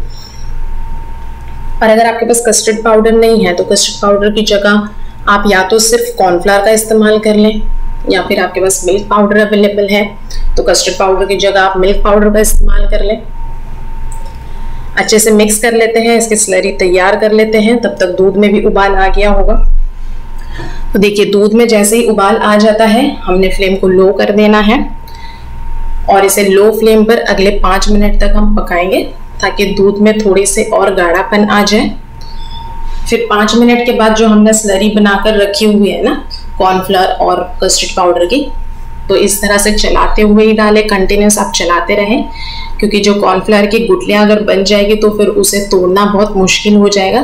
Speaker 1: और अगर आपके पास कस्टर्ड पाउडर नहीं है तो कस्टर्ड पाउडर की जगह आप या तो सिर्फ कॉर्नफ्लावर का इस्तेमाल कर लें, या फिर आपके पास मिल्क पाउडर अवेलेबल है तो कस्टर्ड पाउडर की जगह आप मिल्क पाउडर का इस्तेमाल कर लें। अच्छे से मिक्स कर लेते हैं, इसकी स्लरी तैयार कर लेते हैं। तब तक दूध में भी उबाल आ गया होगा। तो देखिए दूध में जैसे ही उबाल आ जाता है हमने फ्लेम को लो कर देना है और इसे लो फ्लेम पर अगले 5 मिनट तक हम पकाएंगे ताकि दूध में थोड़ी से और गाढ़ापन आ जाए। फिर 5 मिनट के बाद जो हमने स्लरी बनाकर रखी हुई है ना कॉर्नफ्लावर और कस्टर्ड पाउडर की, तो इस तरह से चलाते हुए ही डालें, कंटिन्यूस आप चलाते रहें, क्योंकि जो कॉर्नफ्लावर की गुठलियाँ अगर बन जाएगी तो फिर उसे तोड़ना बहुत मुश्किल हो जाएगा।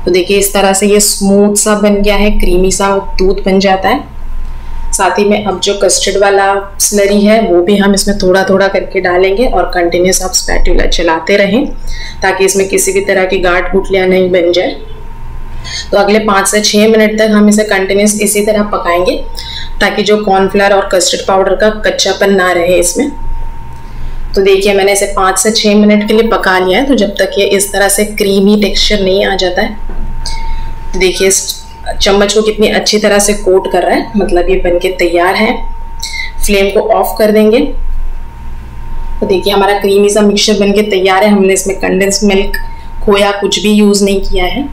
Speaker 1: तो देखिए इस तरह से ये स्मूथ सा बन गया है, क्रीमी सा दूध बन जाता है। साथ ही में अब जो कस्टर्ड वाला स्लरी है वो भी हम इसमें थोड़ा थोड़ा करके डालेंगे और कंटिन्यूस आप स्पैटुला चलाते रहें ताकि इसमें किसी भी तरह की गांठ गुठलियाँ नहीं बन जाए। तो अगले 5 से 6 मिनट तक हम इसे कंटिन्यूस इसी तरह पकाएंगे ताकि जो कॉर्नफ्लावर और कस्टर्ड पाउडर का कच्चापन ना रहे इसमें। तो देखिए मैंने इसे 5 से 6 मिनट के लिए पका लिया है। तो जब तक ये इस तरह से क्रीमी टेक्सचर नहीं आ जाता है, देखिए इस चम्मच को कितनी अच्छी तरह से कोट कर रहा है, मतलब ये बनके तैयार है। फ्लेम को ऑफ कर देंगे। तो देखिए हमारा क्रीमी सा मिक्सचर बनके तैयार है। हमने इसमें कंडेंस मिल्क, खोया कुछ भी यूज़ नहीं किया है।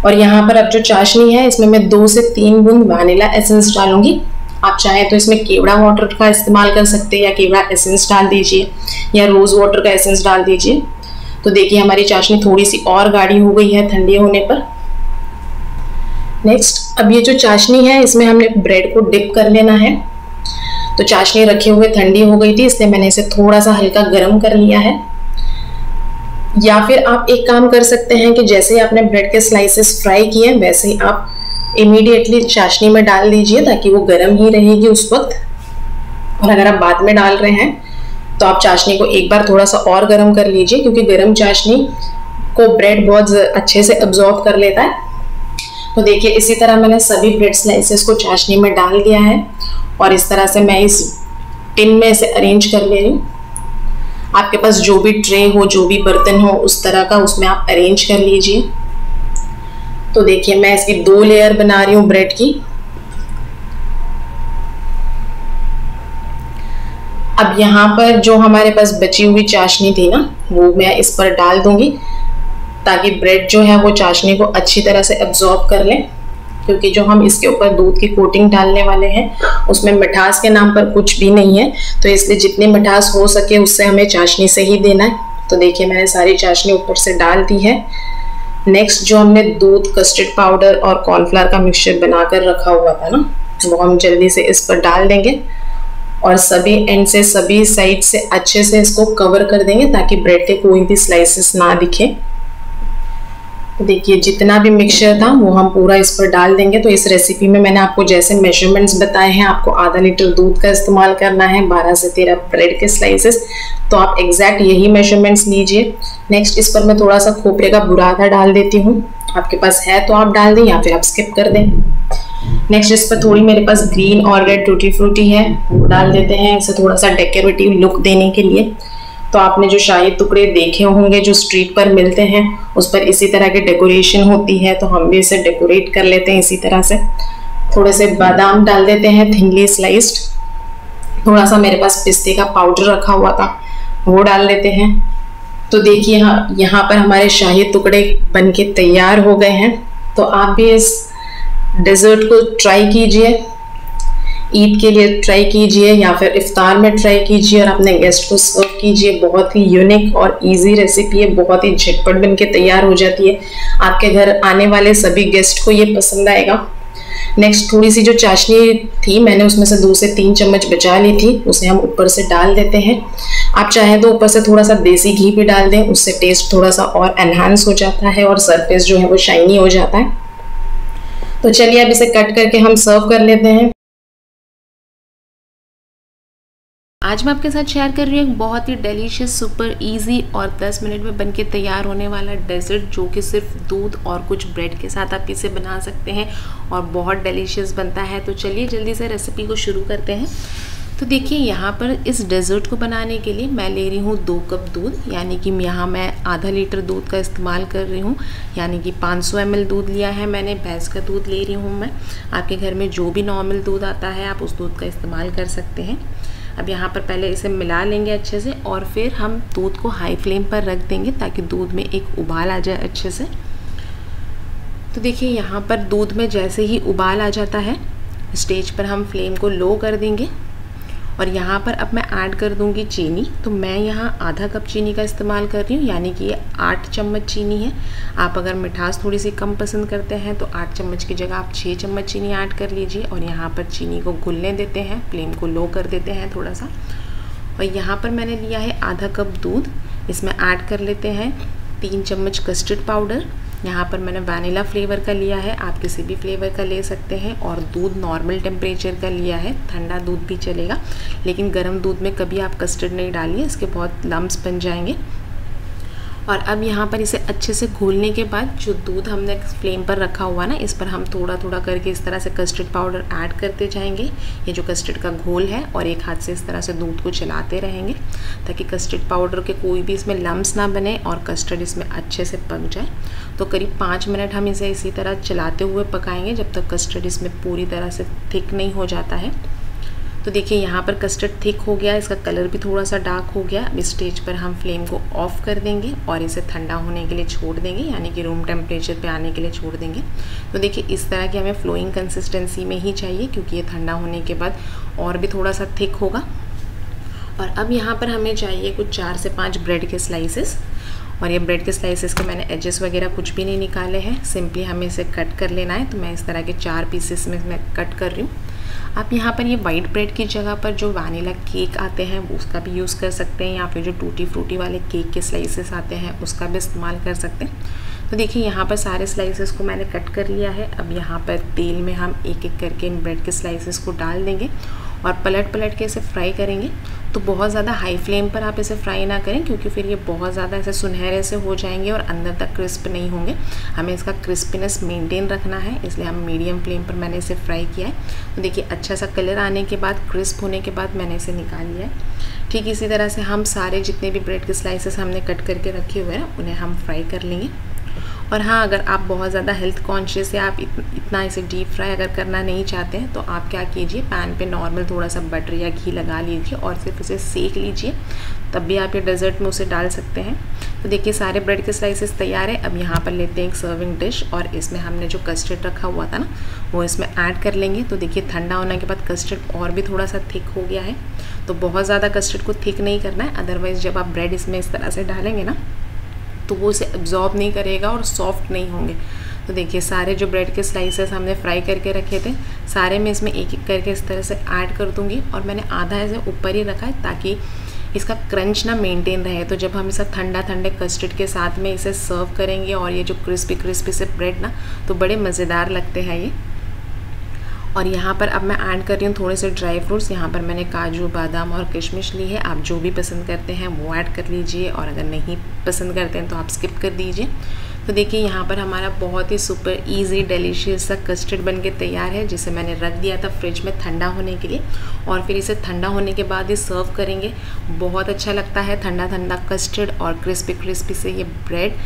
Speaker 1: और यहाँ पर अब जो चाशनी है इसमें मैं 2 से 3 बूंद वैनिला एसेंस डालूंगी। आप चाहें तो इसमें केवड़ा वाटर का इस्तेमाल कर सकते हैं या केवड़ा एसेंस डाल दीजिए या रोज़ वाटर का एसेंस डाल दीजिए। तो देखिए हमारी चाशनी थोड़ी सी और गाढ़ी हो गई है ठंडी होने पर। नेक्स्ट अब ये जो चाशनी है इसमें हमने ब्रेड को डिप कर लेना है। तो चाशनी रखे हुए ठंडी हो गई थी इसलिए मैंने इसे थोड़ा सा हल्का गर्म कर लिया है। या फिर आप एक काम कर सकते हैं कि जैसे ही आपने ब्रेड के स्लाइसेस फ्राई किए वैसे ही आप इमीडिएटली चाशनी में डाल दीजिए ताकि वो गर्म ही रहेगी उस वक्त। और अगर आप बाद में डाल रहे हैं तो आप चाशनी को एक बार थोड़ा सा और गर्म कर लीजिए, क्योंकि गर्म चाशनी को ब्रेड बहुत अच्छे से अब्जॉर्ब कर लेता है। तो देखिए इसी तरह मैंने सभी ब्रेड स्लाइसेस को चाशनी में डाल दिया है और इस तरह से मैं इस टिन में इसे अरेंज कर ले रही हूँ। आपके पास जो भी ट्रे हो, जो भी बर्तन हो, उस तरह का उसमें आप अरेंज कर लीजिए। तो देखिए मैं इसकी 2 लेयर बना रही हूँ ब्रेड की। अब यहाँ पर जो हमारे पास बची हुई चाशनी थी ना, वो मैं इस पर डाल दूंगी ताकि ब्रेड जो है वो चाशनी को अच्छी तरह से एब्जॉर्ब कर ले, क्योंकि जो हम इसके ऊपर दूध की कोटिंग डालने वाले हैं उसमें मिठास के नाम पर कुछ भी नहीं है, तो इसलिए जितनी मिठास हो सके उससे हमें चाशनी से ही देना है। तो देखिए मैंने सारी चाशनी ऊपर से डाल दी है। नेक्स्ट जो हमने दूध, कस्टर्ड पाउडर और कॉर्नफ्लावर का मिक्सचर बनाकर रखा हुआ था ना, वो हम जल्दी से इस पर डाल देंगे और सभी एंड से, सभी साइड से अच्छे से इसको कवर कर देंगे ताकि ब्रेड के कोई भी स्लाइसेस ना दिखे। देखिए जितना भी मिक्सचर था वो हम पूरा इस पर डाल देंगे। तो इस रेसिपी में मैंने आपको जैसे मेजरमेंट्स बताए हैं, आपको आधा लीटर दूध का इस्तेमाल करना है, 12 से 13 ब्रेड के स्लाइसेस, तो आप एग्जैक्ट यही मेजरमेंट्स लीजिए। नेक्स्ट इस पर मैं थोड़ा सा खोपरे का बुरादा डाल देती हूँ, आपके पास है तो आप डाल दें या फिर आप स्किप कर दें। नेक्स्ट इस पर थोड़ी मेरे पास ग्रीन और रेड टूटी फ्रूटी है, वो डाल देते हैं इसे थोड़ा सा डेकोरेटिव लुक देने के लिए। तो आपने जो शाही टुकड़े देखे होंगे जो स्ट्रीट पर मिलते हैं, उस पर इसी तरह की डेकोरेशन होती है, तो हम भी इसे डेकोरेट कर लेते हैं इसी तरह से। थोड़े से बादाम डाल देते हैं थिनली स्लाइस्ड, थोड़ा सा मेरे पास पिस्ते का पाउडर रखा हुआ था वो डाल देते हैं। तो देखिए यहाँ पर हमारे शाही टुकड़े बनके तैयार हो गए हैं। तो आप भी इस डेजर्ट को ट्राई कीजिए, ईद के लिए ट्राई कीजिए या फिर इफ्तार में ट्राई कीजिए और अपने गेस्ट को सर्व कीजिए। बहुत ही यूनिक और इजी रेसिपी है, बहुत ही झटपट बन के तैयार हो जाती है। आपके घर आने वाले सभी गेस्ट को ये पसंद आएगा। नेक्स्ट थोड़ी सी जो चाशनी थी मैंने उसमें से 2 से 3 चम्मच बचा ली थी, उसे हम ऊपर से डाल देते हैं। आप चाहें तो ऊपर से थोड़ा सा देसी घी भी डाल दें, उससे टेस्ट थोड़ा सा और एनहांस हो जाता है और सरफेस जो है वो शाइनी हो जाता है। तो चलिए अब इसे कट करके हम सर्व कर लेते हैं।
Speaker 2: आज मैं आपके साथ शेयर कर रही हूँ एक बहुत ही डिलीशियस, सुपर इजी और 10 मिनट में बनके तैयार होने वाला डेजर्ट, जो कि सिर्फ दूध और कुछ ब्रेड के साथ आप इसे बना सकते हैं और बहुत डिलीशियस बनता है। तो चलिए जल्दी से रेसिपी को शुरू करते हैं। तो देखिए यहाँ पर इस डेजर्ट को बनाने के लिए मैं ले रही हूँ 2 कप दूध, यानी कि यहाँ मैं आधा लीटर दूध का इस्तेमाल कर रही हूँ, यानी कि 500 ml दूध लिया है मैंने। भैंस का दूध ले रही हूँ मैं, आपके घर में जो भी नॉर्मल दूध आता है आप उस दूध का इस्तेमाल कर सकते हैं। अब यहाँ पर पहले इसे मिला लेंगे अच्छे से और फिर हम दूध को हाई फ्लेम पर रख देंगे ताकि दूध में एक उबाल आ जाए अच्छे से। तो देखिए यहाँ पर दूध में जैसे ही उबाल आ जाता है, स्टेज पर हम फ्लेम को लो कर देंगे और यहाँ पर अब मैं ऐड कर दूँगी चीनी। तो मैं यहाँ आधा कप चीनी का इस्तेमाल कर रही हूँ, यानी कि ये 8 चम्मच चीनी है। आप अगर मिठास थोड़ी सी कम पसंद करते हैं तो 8 चम्मच की जगह आप 6 चम्मच चीनी ऐड कर लीजिए और यहाँ पर चीनी को घुलने देते हैं, फ्लेम को लो कर देते हैं थोड़ा सा। और यहाँ पर मैंने लिया है आधा कप दूध, इसमें ऐड कर लेते हैं 3 चम्मच कस्टर्ड पाउडर। यहाँ पर मैंने वैनिला फ्लेवर का लिया है, आप किसी भी फ्लेवर का ले सकते हैं। और दूध नॉर्मल टेम्परेचर का लिया है, ठंडा दूध भी चलेगा, लेकिन गर्म दूध में कभी आप कस्टर्ड नहीं डालिए, इसके बहुत लम्स बन जाएंगे। और अब यहाँ पर इसे अच्छे से घोलने के बाद जो दूध हमने फ्लेम पर रखा हुआ ना, इस पर हम थोड़ा थोड़ा करके इस तरह से कस्टर्ड पाउडर ऐड करते जाएंगे, ये जो कस्टर्ड का घोल है, और एक हाथ से इस तरह से दूध को चलाते रहेंगे ताकि कस्टर्ड पाउडर के कोई भी इसमें लम्स ना बने और कस्टर्ड इसमें अच्छे से पक जाए। तो करीब 5 मिनट हम इसे इसी तरह चलाते हुए पकाएंगे जब तक कस्टर्ड इसमें पूरी तरह से थिक नहीं हो जाता है। तो देखिए यहाँ पर कस्टर्ड थिक हो गया, इसका कलर भी थोड़ा सा डार्क हो गया। अब इस स्टेज पर हम फ्लेम को ऑफ कर देंगे और इसे ठंडा होने के लिए छोड़ देंगे, यानी कि रूम टेम्परेचर पे आने के लिए छोड़ देंगे। तो देखिए इस तरह की हमें फ्लोइंग कंसिस्टेंसी में ही चाहिए, क्योंकि ये ठंडा होने के बाद और भी थोड़ा सा थिक होगा। और अब यहाँ पर हमें चाहिए कुछ 4 से 5 ब्रेड के स्लाइसेस, और ये ब्रेड के स्लाइसेस के मैंने एजेस वगैरह कुछ भी नहीं निकाले हैं, सिंपली हमें इसे कट कर लेना है। तो मैं इस तरह के 4 पीसेस में मैं कट कर रही हूँ। आप यहाँ पर ये वाइट ब्रेड की जगह पर जो वैनिला केक आते हैं वो उसका भी यूज़ कर सकते हैं, या फिर जो टूटी फ्रूटी वाले केक के स्लाइसेस आते हैं उसका भी इस्तेमाल कर सकते हैं। तो देखिए यहाँ पर सारे स्लाइसेस को मैंने कट कर लिया है। अब यहाँ पर तेल में हम एक एक करके इन ब्रेड के स्लाइसेस को डाल देंगे और पलट पलट के इसे फ्राई करेंगे। तो बहुत ज़्यादा हाई फ्लेम पर आप इसे फ्राई ना करें, क्योंकि फिर ये बहुत ज़्यादा ऐसे सुनहरे से हो जाएंगे और अंदर तक क्रिस्प नहीं होंगे। हमें इसका क्रिस्पीनेस मेंटेन रखना है, इसलिए हम मीडियम फ्लेम पर मैंने इसे फ्राई किया है। तो देखिए अच्छा सा कलर आने के बाद, क्रिस्प होने के बाद मैंने इसे निकाल लिया है।
Speaker 1: ठीक इसी तरह से हम सारे जितने भी ब्रेड के स्लाइसेस हमने कट करके रखे हुए हैं ना, उन्हें हम फ्राई कर लेंगे। और हाँ, अगर आप बहुत ज़्यादा हेल्थ कॉन्शियस या आप इतना इसे डीप फ्राई अगर करना नहीं चाहते हैं तो आप क्या कीजिए, पैन पे नॉर्मल थोड़ा सा बटर या घी लगा लीजिए और सिर्फ उसे सेक लीजिए, तब भी आप ये डेजर्ट में उसे डाल सकते हैं। तो देखिए सारे ब्रेड के स्लाइसेस तैयार है। अब यहाँ पर लेते हैं एक सर्विंग डिश और इसमें हमने जो कस्टर्ड रखा हुआ था ना, वो इसमें ऐड कर लेंगे। तो देखिए ठंडा होने के बाद कस्टर्ड और भी थोड़ा सा थिक हो गया है, तो बहुत ज़्यादा कस्टर्ड को थिक नहीं करना है, अदरवाइज़ जब आप ब्रेड इसमें इस तरह से डालेंगे ना तो वो उसे एब्जॉर्ब नहीं करेगा और सॉफ्ट नहीं होंगे। तो देखिए सारे जो ब्रेड के स्लाइसेस हमने फ्राई करके रखे थे, सारे मैं इसमें एक एक करके इस तरह से ऐड कर दूँगी और मैंने आधा ऐसे ऊपर ही रखा है ताकि इसका क्रंच ना मेंटेन रहे। तो जब हम इसे ठंडे कस्टर्ड के साथ में इसे सर्व करेंगे और ये जो क्रिस्पी से ब्रेड ना, तो बड़े मज़ेदार लगते हैं ये। और यहाँ पर अब मैं ऐड कर रही हूँ थोड़े से ड्राई फ्रूट्स। यहाँ पर मैंने काजू, बादाम और किशमिश ली है, आप जो भी पसंद करते हैं वो ऐड कर लीजिए और अगर नहीं पसंद करते हैं तो आप स्किप कर दीजिए। तो देखिए यहाँ पर हमारा बहुत ही सुपर इजी डिलीशियस सा कस्टर्ड बन के तैयार है, जिसे मैंने रख दिया था फ्रिज में ठंडा होने के लिए और फिर इसे ठंडा होने के बाद ही सर्व करेंगे। बहुत अच्छा लगता है ठंडा कस्टर्ड और क्रिस्पी से ये ब्रेड।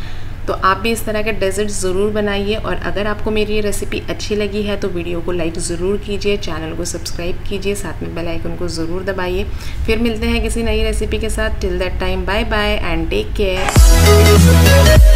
Speaker 1: तो आप भी इस तरह के डेजर्ट ज़रूर बनाइए और अगर आपको मेरी ये रेसिपी अच्छी लगी है तो वीडियो को लाइक ज़रूर कीजिए, चैनल को सब्सक्राइब कीजिए, साथ में बेल आइकन को ज़रूर दबाइए। फिर मिलते हैं किसी नई रेसिपी के साथ। Till that time bye bye and take care.